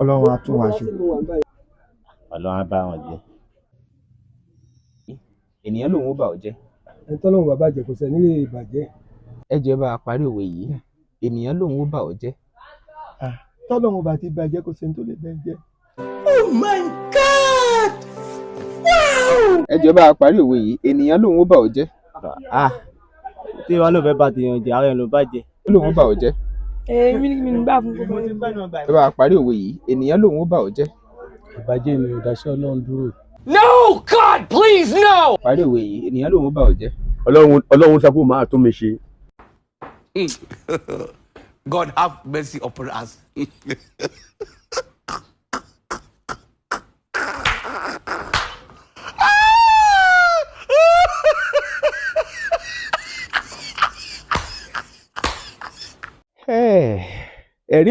Ọlọ́run á tún wa ṣe. Ọlọ́run á bá wọn jẹ́. Ènìyàn lòun ó bà ọ́ jẹ́. Ẹni tọ́lọ́run bàbá jẹ kò sẹ́ni lè bàjẹ́. Ẹ jẹ́ bá a parí òwe yìí. Ènìyàn lòun ó bà ọ́ jẹ́. Tọ́lọ́run bá ti bàjẹ́ kò sẹ́ni tó lè bẹ́ẹ̀ jẹ́. Oh my God! Wow! Ẹ jẹ́ bá a parí òwe yìí. Ènìyàn lòun ó bà ọ́ jẹ́. Tí wọ́n lò fẹ́ bá ti yan jẹ ara ẹ̀ ló bá jẹ. Ó lòun ó bà ọ́ jẹ́. Mi ní gbà fún gbogbo ẹ̀. Ẹ bá a parí òwe yìí. Ènìyàn lòun ó bà ọ́ jẹ́. Ìbàjẹ́ ni ìdáṣẹ́ Ọlọ́run dúró. No, God, please, no! Parí òwe yìí. Ènìyàn lòun ó bà ọ́ jẹ́. Ọlọ́run sọ pé ó máa tún mi ṣe. God have mercy upon us. Ẹ̀rín